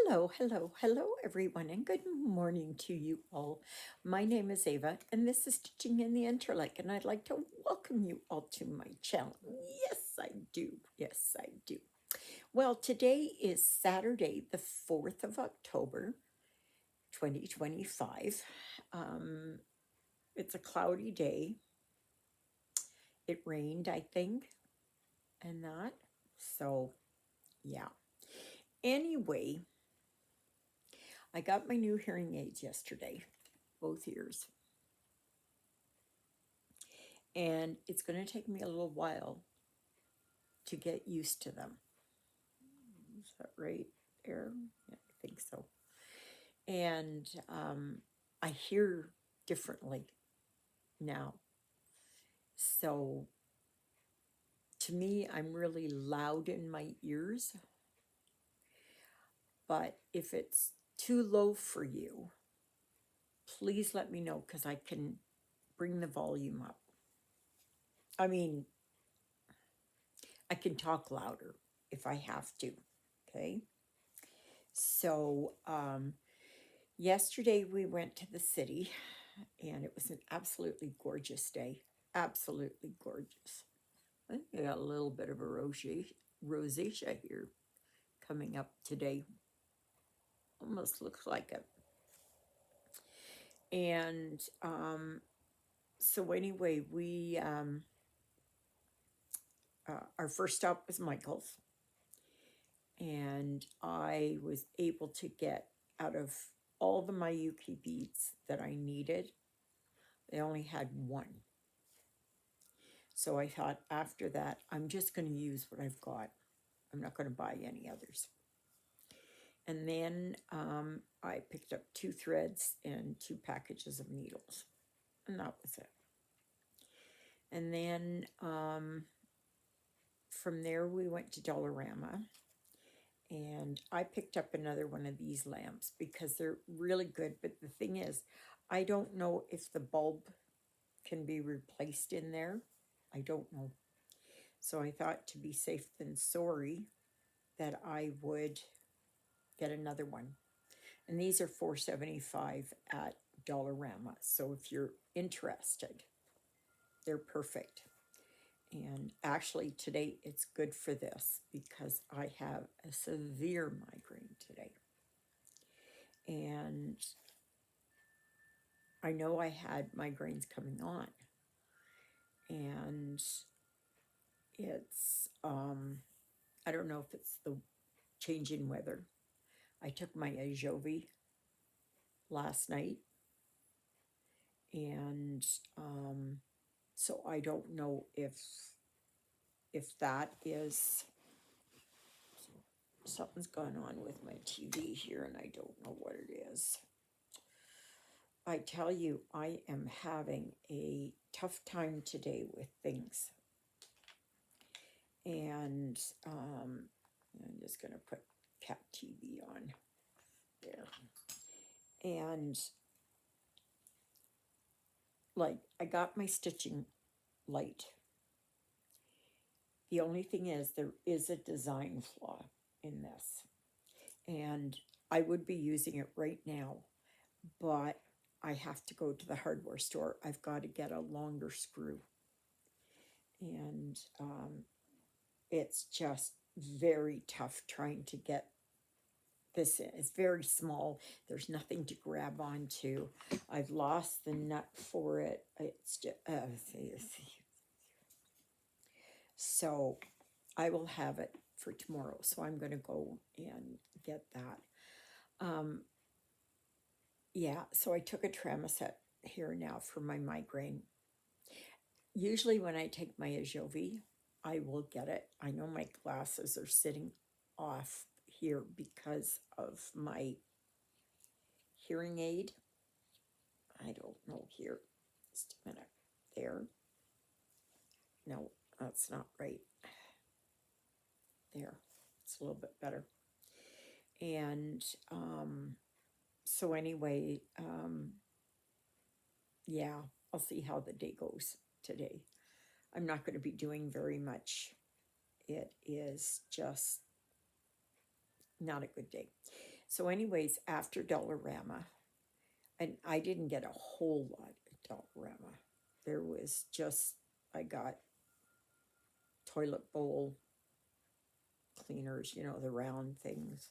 Hello, everyone, and good morning to you all. My name is Ava, and this is Stitching in the Interlake, and I'd like to welcome you all to my channel. Yes, I do. Yes, I do. Well, today is Saturday, the 4th of October, 2025. It's a cloudy day. It rained, I think, and that. So, yeah. Anyway, I got my new hearing aids yesterday, both ears. And it's going to take me a little while to get used to them. Is that right there? Yeah, I think so. And I hear differently now. So to me, I'm really loud in my ears. But if it's too low for you, please let me know because I can bring the volume up. I mean, I can talk louder if I have to. Okay. So, yesterday we went to the city and it was an absolutely gorgeous day. Absolutely gorgeous. I think I got a little bit of a rosacea here coming up today. Almost looks like it. And so anyway, we our first stop was Michael's, and I was able to get out of all the Miyuki beads that I needed. They only had one. So I thought after that, I'm just going to use what I've got. I'm not going to buy any others. And then I picked up 2 threads and 2 packages of needles. And that was it. And then from there, we went to Dollarama. And I picked up another one of these lamps because they're really good. But the thing is, I don't know if the bulb can be replaced in there. I don't know. So I thought to be safe than sorry that I would get another one. And these are $4.75 at Dollarama. So if you're interested, they're perfect. And actually today it's good for this because I have a severe migraine today. And I know I had migraines coming on. And it's, I don't know if it's the changing weather. I took my Ajovi last night. And so I don't know if that is, something's going on with my TV here and I don't know what it is. I tell you, I am having a tough time today with things. And I'm just going to put cat TV on there. And like, I got my stitching light. The only thing is there is a design flaw in this. And I would be using it right now, but I have to go to the hardware store. I've got to get a longer screw. And it's just very tough trying to get this in. It's very small. There's nothing to grab onto. I've lost the nut for it. It's just, so I will have it for tomorrow. So I'm going to go and get that. Yeah, so I took a Tramoset here now for my migraine. Usually when I take my Ajovi, I will get it. I know my glasses are sitting off here because of my hearing aid. I don't know here. Just a minute. There. No, that's not right. There. It's a little bit better. And so anyway, yeah, I'll see how the day goes today. I'm not going to be doing very much. It is just not a good day. So, anyways, after Dollarama, and I didn't get a whole lot at Dollarama. There was just, I got toilet bowl cleaners, the round things.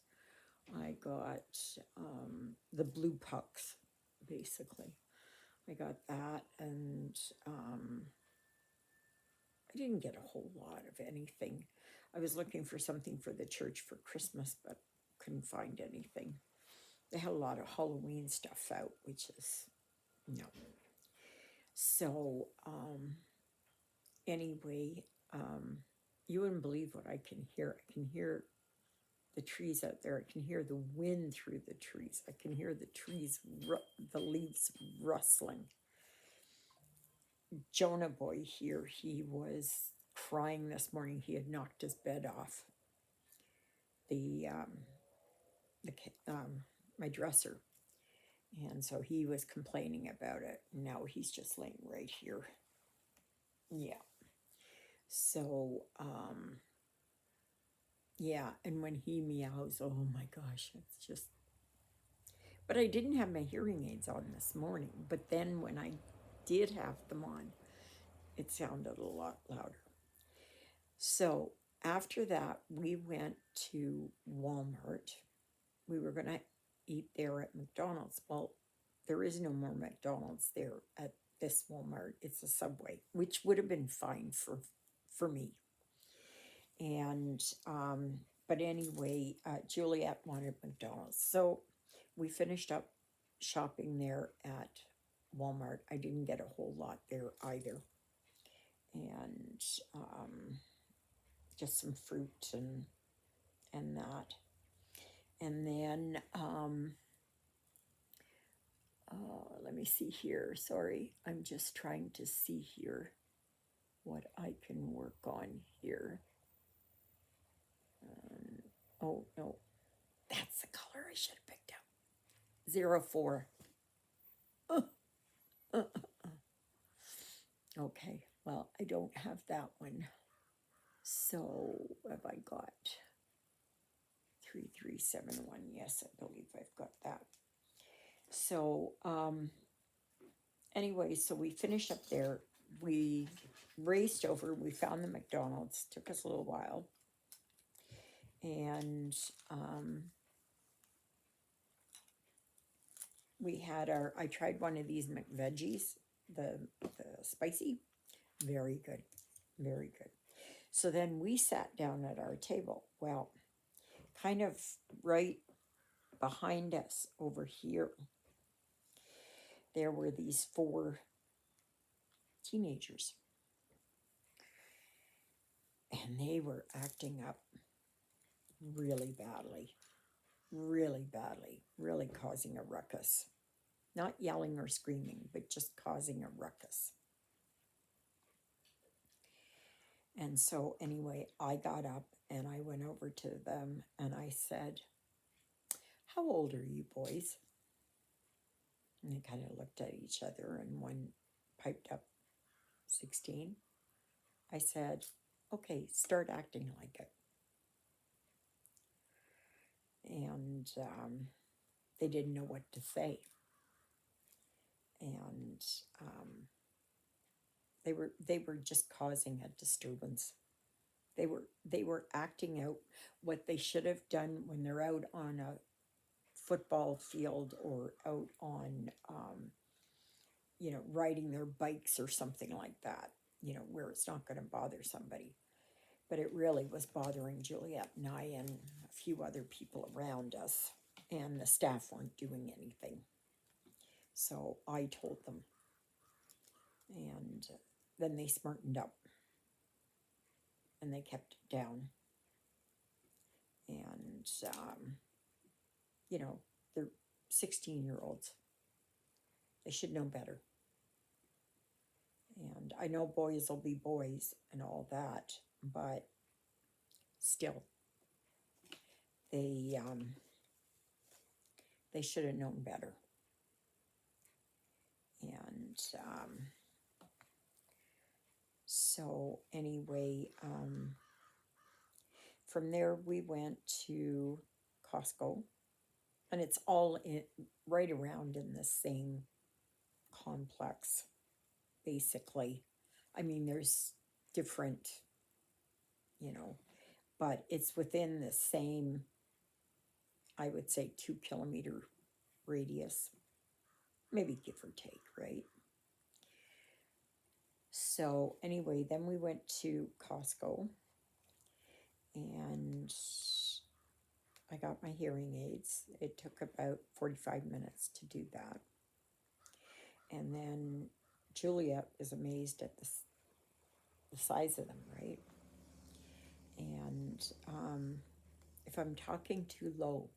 I got the blue pucks, basically. I got that, and I didn't get a whole lot of anything. I was looking for something for the church for Christmas, but couldn't find anything. They had a lot of Halloween stuff out, which is no. So, anyway, you wouldn't believe what I can hear. I can hear the trees out there. I can hear the wind through the trees. I can hear the trees, the leaves rustling. Jonah boy here, he was crying this morning. He had knocked his bed off the my dresser, and so he was complaining about it. Now he's just laying right here. Yeah. So yeah, and when he meows, oh my gosh, it's just. But I didn't have my hearing aids on this morning. But then when I did have them on, it sounded a lot louder. So after that, we went to Walmart. We were going to eat there at McDonald's. Well, there is no more McDonald's there at this Walmart. It's a Subway, which would have been fine for me. And but anyway, Juliet wanted McDonald's, so we finished up shopping there at Walmart. I didn't get a whole lot there either, and just some fruit and that, and then let me see here. Sorry, I'm just trying to see here what I can work on here. Oh no, that's the color I should have picked up. 04. Okay, well, I don't have that one. So have I got 3371? Yes, I believe I've got that. So anyway, so we finished up there. We raced over. We found the McDonald's. Took us a little while. And we had I tried one of these McVeggies, the spicy. Very good. Very good. So then we sat down at our table. Well, kind of right behind us over here, there were these 4 teenagers. And they were acting up really badly, really causing a ruckus. Not yelling or screaming, but just causing a ruckus. And so anyway, I got up and I went over to them and I said, "How old are you boys?" And they kind of looked at each other and one piped up, 16. I said, "Okay, start acting like it." And they didn't know what to say. And they were just causing a disturbance. They were acting out what they should have done when they're out on a football field or out on riding their bikes or something like that, where it's not going to bother somebody. But it really was bothering Juliet and I and a few other people around us, and the staff weren't doing anything. So I told them, and then they smartened up and they kept it down. And they're 16-year-olds. They should know better. And I know boys will be boys and all that, but still, they should have known better. And so anyway, from there we went to Costco and it's all right around in the same complex, basically. I mean, there's different, you know, but it's within the same, I would say, 2 kilometer radius, maybe give or take, right? So, anyway, then we went to Costco and I got my hearing aids. It took about 45 minutes to do that. And then Juliet was amazed at the size of them, right? And if I'm talking too low,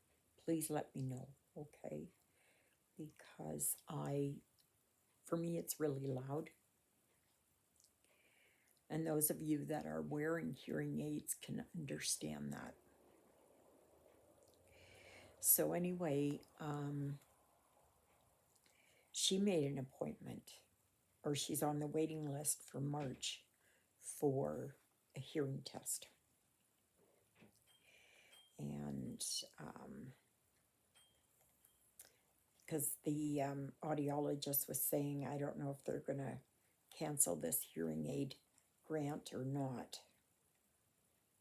please let me know, okay? Because for me, it's really loud. And those of you that are wearing hearing aids can understand that. So anyway, she made an appointment, or she's on the waiting list for March for a hearing test. And because the audiologist was saying, I don't know if they're going to cancel this hearing aid grant or not.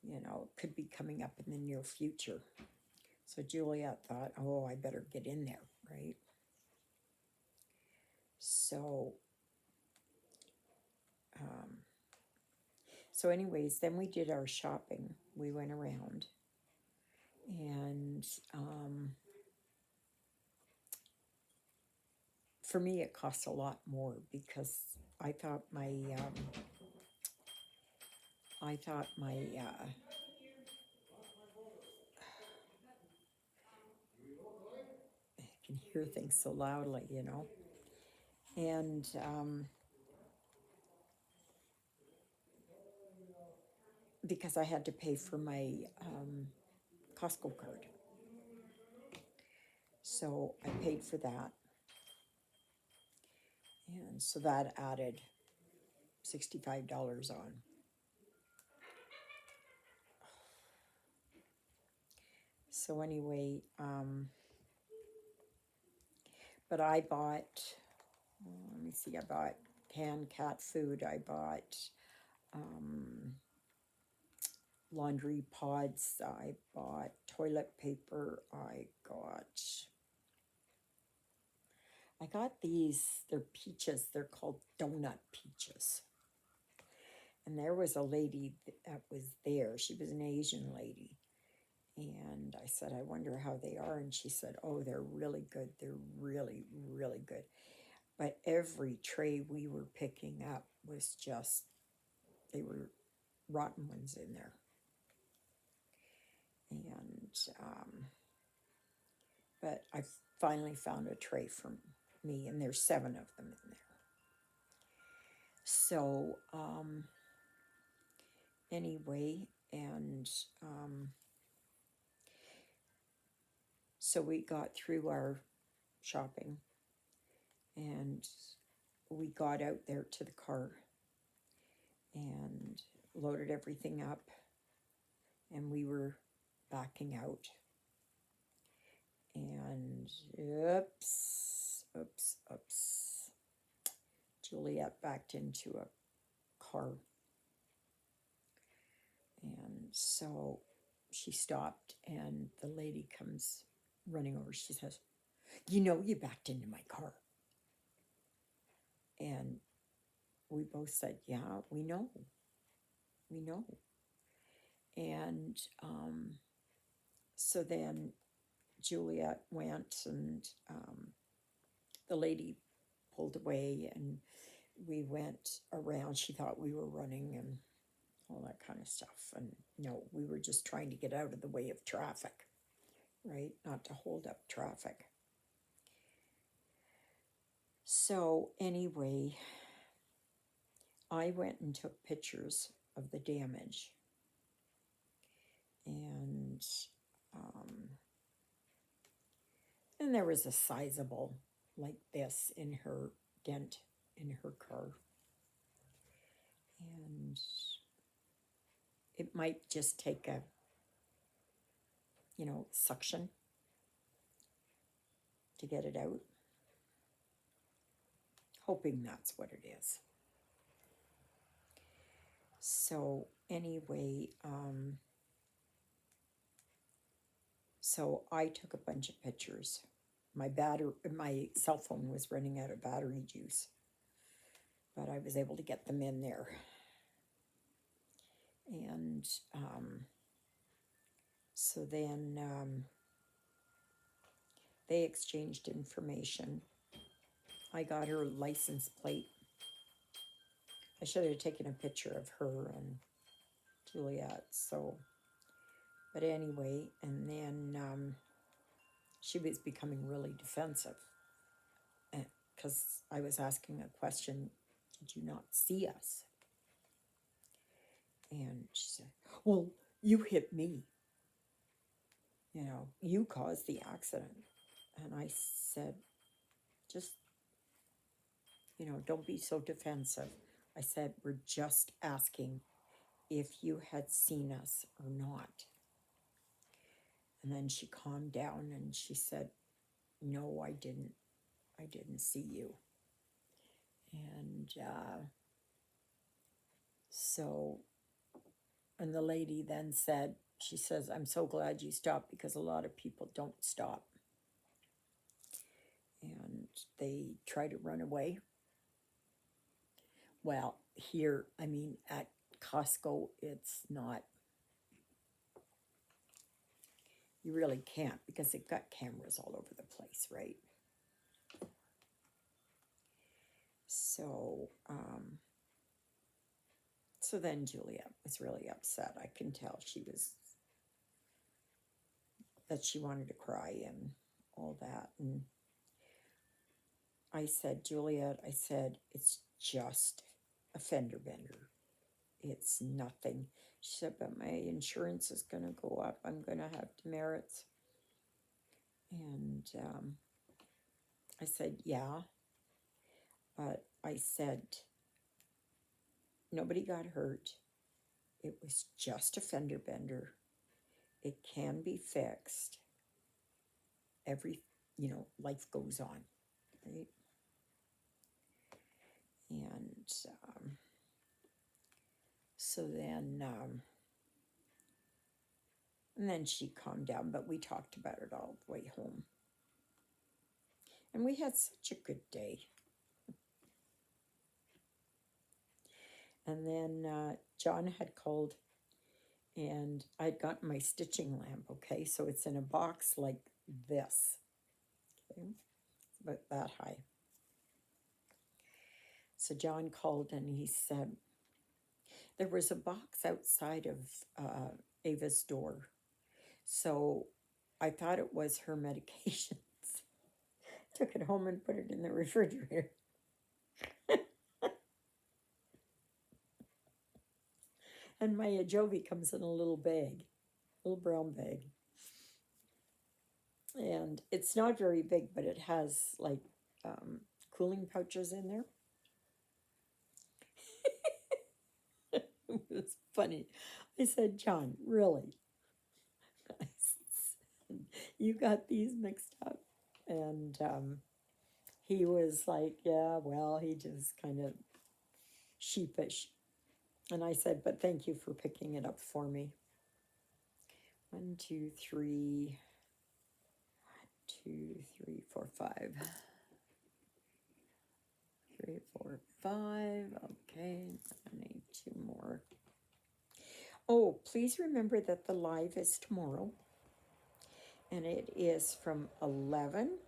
You know, it could be coming up in the near future. So Juliet thought, oh, I better get in there, right? So, anyways, then we did our shopping. We went around, and for me, it costs a lot more because I thought my I can hear things so loudly, you know, and because I had to pay for my Costco card. So I paid for that. And so that added $65 on. So anyway, but I bought, let me see, I bought canned cat food. I bought laundry pods. I bought toilet paper. I got these, they're peaches. They're called donut peaches. And there was a lady that was there. She was an Asian lady. And I said, I wonder how they are. And she said, oh, they're really good. They're really, really good. But every tray we were picking up was just, they were rotten ones in there. And, but I finally found a tray for me, and there's 7 of them in there. So, anyway, and so we got through our shopping, and we got out there to the car and loaded everything up, and we were backing out. And oops. Juliet backed into a car. And so she stopped, and the lady comes running over. She says, you know, you backed into my car. And we both said, yeah, we know. We know. And so then Juliet went, and the lady pulled away, and we went around. She thought we were running and all that kind of stuff. And no, we were just trying to get out of the way of traffic, right? Not to hold up traffic. So anyway, I went and took pictures of the damage. And there was a sizable like this in her dent in her car. And it might just take a, suction to get it out. Hoping that's what it is. So anyway, so I took a bunch of pictures. My cell phone was running out of battery juice, but I was able to get them in there. And so then they exchanged information. I got her license plate. I should have taken a picture of her and Juliet. So, but anyway, and then she was becoming really defensive because I was asking a question, did you not see us? And she said, well, you hit me. You know, you caused the accident. And I said, just, you know, don't be so defensive. I said, we're just asking if you had seen us or not. And then she calmed down and she said, no, I didn't see you. And so, and the lady then said, she says, I'm so glad you stopped because a lot of people don't stop. And they try to run away. Well, here, I mean, at Costco, it's not, you really can't because they've got cameras all over the place, right? So, so then Juliet was really upset. I can tell that she wanted to cry and all that. And I said, Juliet, I said, it's just a fender bender. It's nothing. She said, but my insurance is going to go up. I'm going to have demerits. And I said, yeah. But I said, nobody got hurt. It was just a fender bender. It can be fixed. Life goes on, right? And so then, and then she calmed down, but we talked about it all the way home. And we had such a good day. And then John had called and I'd gotten my stitching lamp, okay? So it's in a box like this, okay? It's about that high. So John called and he said, there was a box outside of Ava's door. So I thought it was her medications. Took it home and put it in the refrigerator. And my Ajovy comes in a little bag, little brown bag. And it's not very big, but it has like cooling pouches in there. It was funny. I said, John, really? I said, you got these mixed up? And he was like, yeah, well, he just kind of sheepish. And I said, but thank you for picking it up for me. 1, 2, 3, 2, 3, 4, 5. 3, 4, 5. Okay, I need 2 more. Oh, please remember that the live is tomorrow. And it is from 11.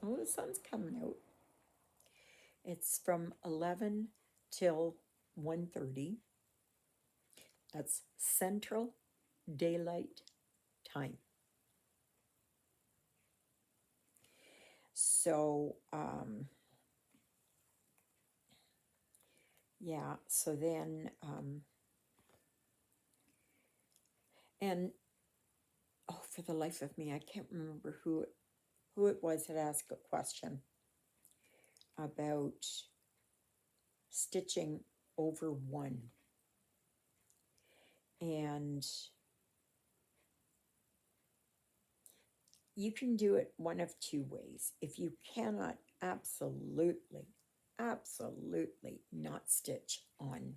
Oh, the sun's coming out. It's from 11 till 1:30. That's Central Daylight Time. So, yeah, so then, and, oh, for the life of me, I can't remember who it was that asked a question about stitching over 1. And you can do it one of two ways. If you cannot absolutely, absolutely not stitch on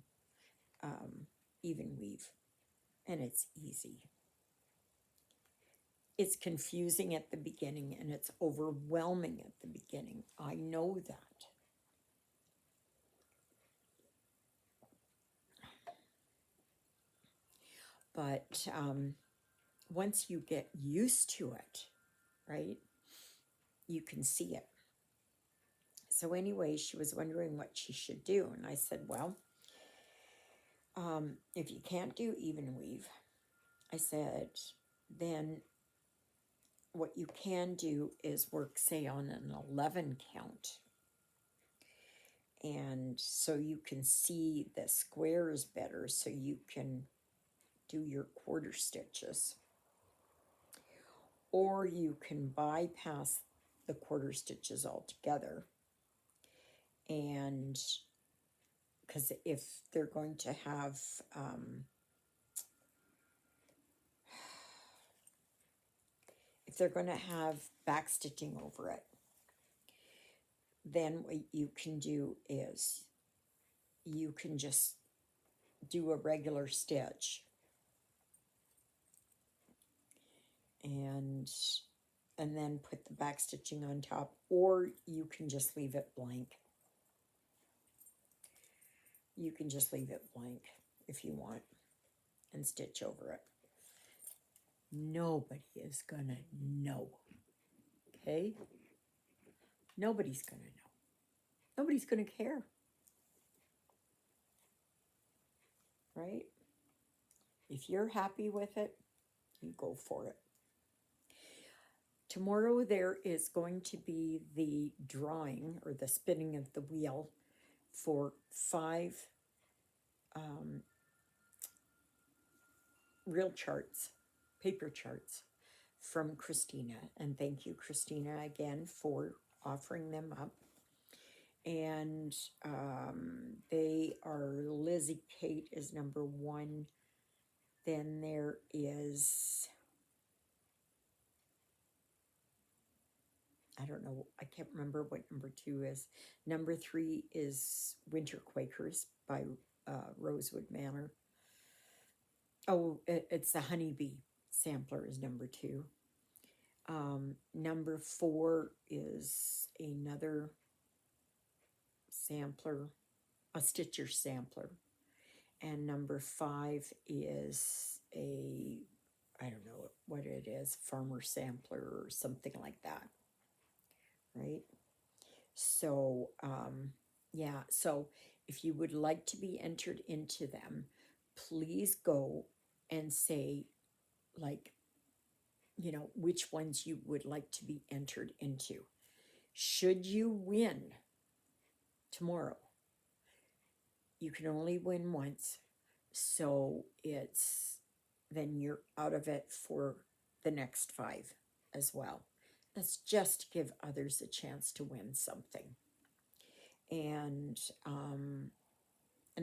even weave, and it's easy. It's confusing at the beginning and it's overwhelming at the beginning. I know that. But once you get used to it, right, you can see it. So anyway, she was wondering what she should do. And I said, well, if you can't do even weave, I said, then what you can do is work, say, on an 11 count. And so you can see the squares better, so you can do your quarter stitches. Or you can bypass the quarter stitches altogether. And because if they're going to have back stitching over it, then what you can do is you can just do a regular stitch and then put the back stitching on top, or you can just leave it blank. You can just leave it blank if you want and stitch over it. Nobody is gonna know, okay? Nobody's gonna know. Nobody's gonna care, right? If you're happy with it, you go for it. Tomorrow there is going to be the drawing or the spinning of the wheel for 5 real charts, paper charts from Christina. And thank you, Christina, again for offering them up. And they are, Lizzie Kate is number 1. Then there is, I don't know, I can't remember what number 2 is. Number 3 is Winter Quakers by Rosewood Manor. Oh, it's the Honeybee sampler is number 2. Number 4 is another sampler, a Stitcher sampler. And number 5 is a, I don't know what it is, farmer sampler or something like that, right? So, yeah, so if you would like to be entered into them, please go and say, like, you know, which ones you would like to be entered into. Should you win tomorrow, you can only win once, so then you're out of it for the next 5 as well. That's just to give others a chance to win something. And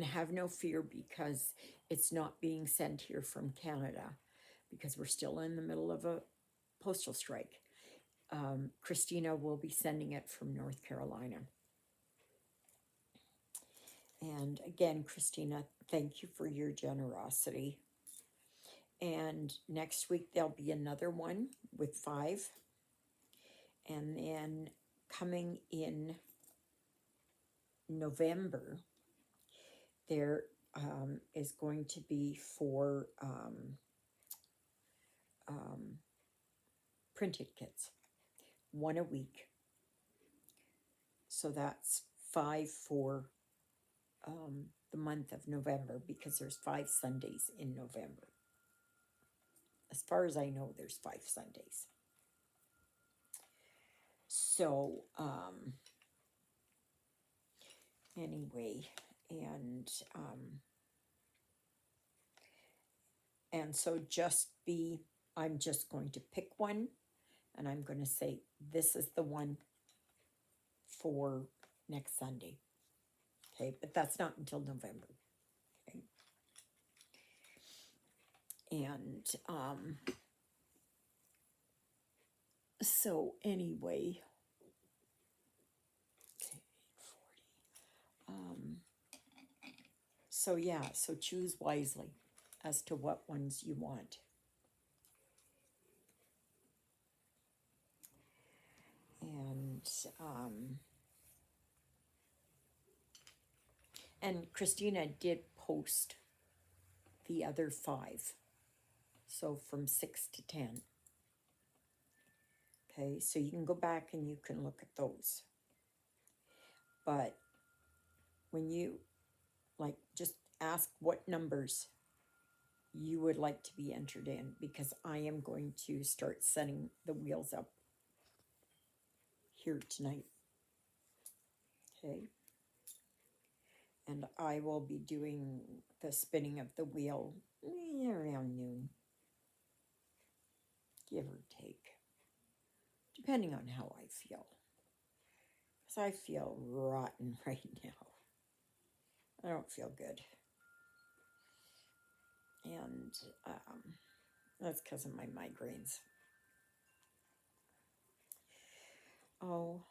have no fear, because it's not being sent here from Canada, because we're still in the middle of a postal strike. Christina will be sending it from North Carolina. And again, Christina, thank you for your generosity. And next week there'll be another one with 5. And then coming in November, there is going to be 4 printed kits, 1 a week. So that's 5 for the month of November, because there's 5 Sundays in November. As far as I know, there's 5 Sundays. So, anyway, and so I'm just going to pick one, and I'm going to say, this is the one for next Sunday. Okay, but that's not until November. Okay. And So anyway, okay, 8:40. So yeah, so choose wisely as to what ones you want. Um, and Christina did post the other 5. So from 6 to 10. Okay, so you can go back and you can look at those. But when you just ask what numbers you would like to be entered in, because I am going to start setting the wheels up here tonight. Okay. And I will be doing the spinning of the wheel around noon, give or take, depending on how I feel. Because I feel rotten right now. I don't feel good. And that's because of my migraines. Oh,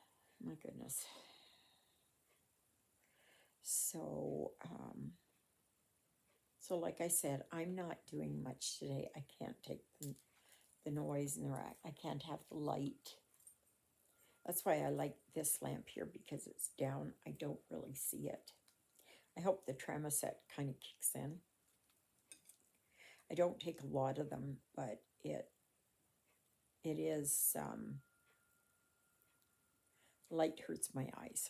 my goodness. So, so like I said, I'm not doing much today. I can't take the noise and the rack. I can't have the light. That's why I like this lamp here, because it's down. I don't really see it. I hope the Tramaset kind of kicks in. I don't take a lot of them, but it is, light hurts my eyes.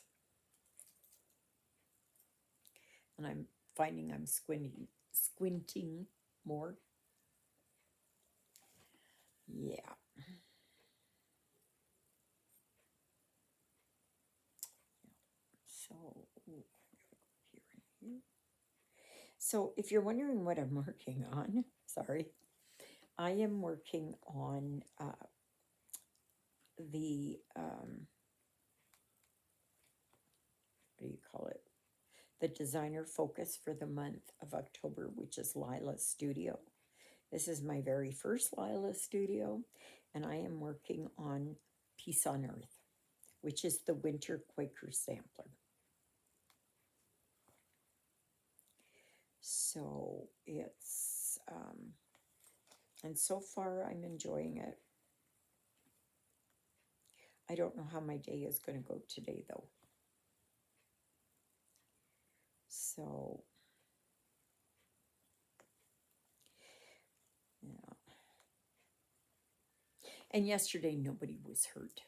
And I'm finding I'm squinting more. Yeah. So, ooh, here and here. So if you're wondering what I'm working on, sorry, I am working on the, what do you call it? The designer focus for the month of October, which is Lila's Studio. This is my very first Lila Studio, and I am working on Peace on Earth, which is the Winter Quaker Sampler. So it's, and so far I'm enjoying it. I don't know how my day is going to go today, though. So, yeah. And yesterday, nobody was hurt.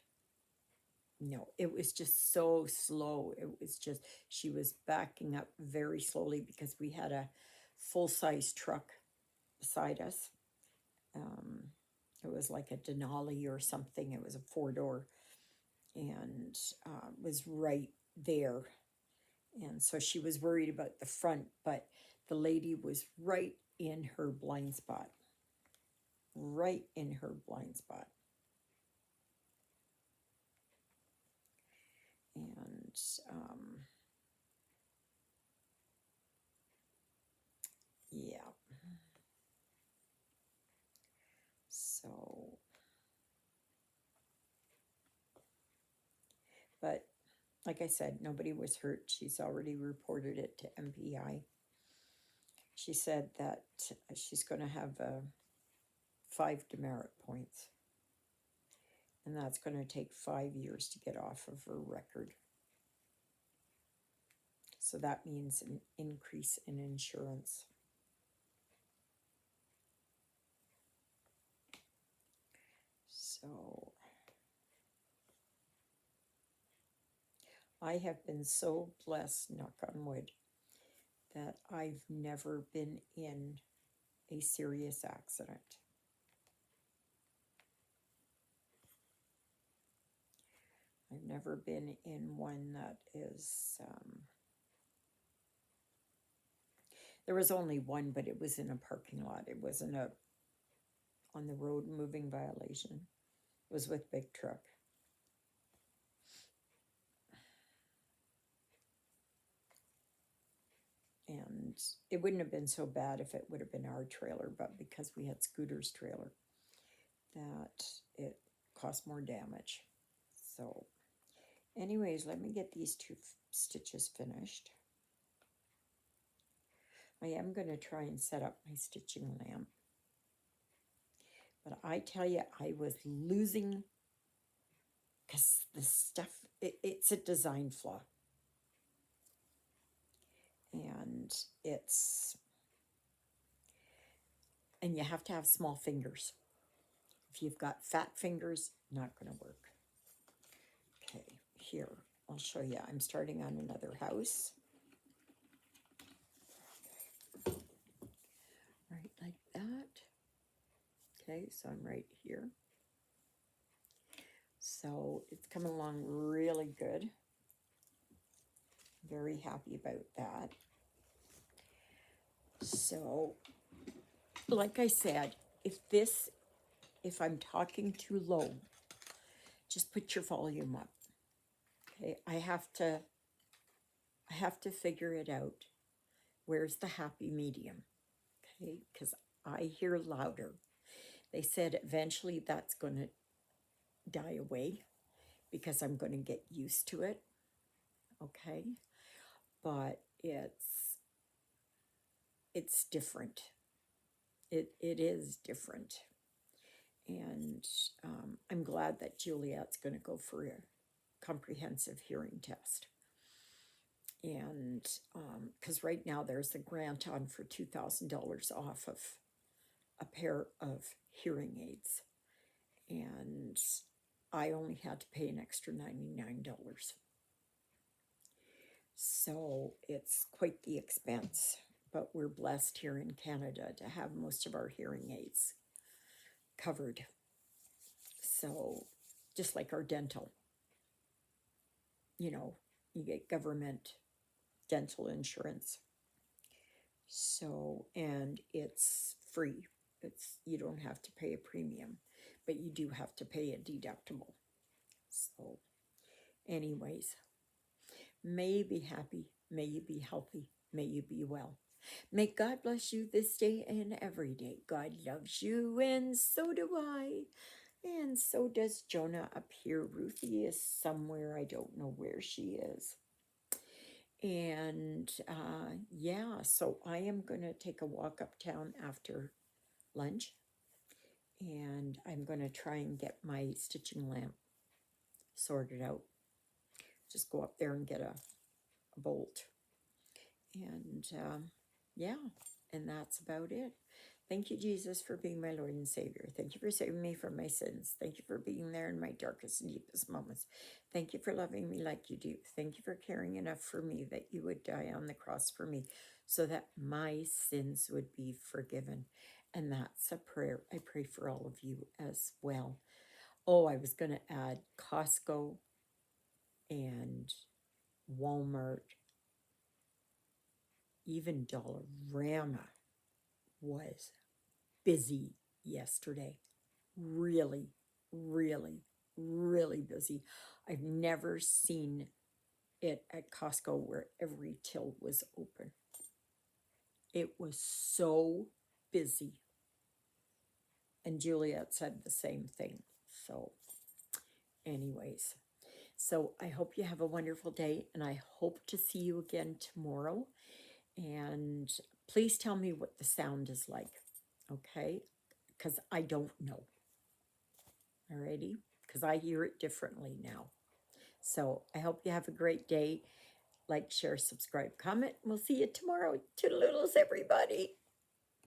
No, it was just so slow. It was just, she was backing up very slowly because we had a full-size truck beside us. It was like a Denali or something. It was a 4-door and was right there. And so she was worried about the front, but the lady was right in her blind spot. Right in her blind spot. And yeah. So, but like I said, nobody was hurt. She's already reported it to MPI. She said that she's going to have 5 demerit points. And that's going to take 5 years to get off of her record. So that means an increase in insurance. So I have been so blessed, knock on wood, that I've never been in a serious accident. I've never been in one that is, there was only one, but it was in a parking lot. It wasn't a on the road moving violation. It was with big truck. And it wouldn't have been so bad if it would have been our trailer, but because we had Scooter's trailer, that it cause more damage. So anyways, let me get these two stitches finished. I am going to try and set up my stitching lamp. But I tell you, I was losing because the stuff, it's a design flaw. And you have to have small fingers. If you've got fat fingers, not going to work. Okay, here, I'll show you. I'm starting on another house. Okay. Right like that. Okay, so I'm right here. So it's coming along really good. Very happy about that. So, like I said, if I'm talking too low, just put your volume up. Okay, I have to figure it out. Where's the happy medium? Okay, because I hear louder. They said eventually that's going to die away because I'm going to get used to it. Okay, but it's different. It is different. And I'm glad that Juliet's going to go for a comprehensive hearing test. And because right now there's a grant on for $2,000 off of a pair of hearing aids. And I only had to pay an extra $99. So it's quite the expense. But we're blessed here in Canada to have most of our hearing aids covered. So just like our dental, you get government dental insurance. So, and it's free. You don't have to pay a premium, but you do have to pay a deductible. So anyways, may you be happy, may you be healthy, may you be well. May God bless you this day and every day. God loves you, and so do I. And so does Jonah up here. Ruthie is somewhere. I don't know where she is. And yeah, so I am going to take a walk uptown after lunch. And I'm going to try and get my stitching lamp sorted out. Just go up there and get a bolt. And yeah, and that's about it. Thank you, Jesus, for being my Lord and Savior. Thank you for saving me from my sins. Thank you for being there in my darkest and deepest moments. Thank you for loving me like you do. Thank you for caring enough for me that you would die on the cross for me so that my sins would be forgiven. And that's a prayer I pray for all of you as well. Oh, I was going to add Costco and Walmart, even Dollarama was busy yesterday. Really, really, really busy. I've never seen it at Costco where every till was open. It was so busy. And Juliet said the same thing. So anyways, so I hope you have a wonderful day, and I hope to see you again tomorrow. And please tell me what the sound is like, okay? Because I don't know. Alrighty? Because I hear it differently now. So I hope you have a great day. Like, share, subscribe, comment. We'll see you tomorrow. Toodaloodles, everybody.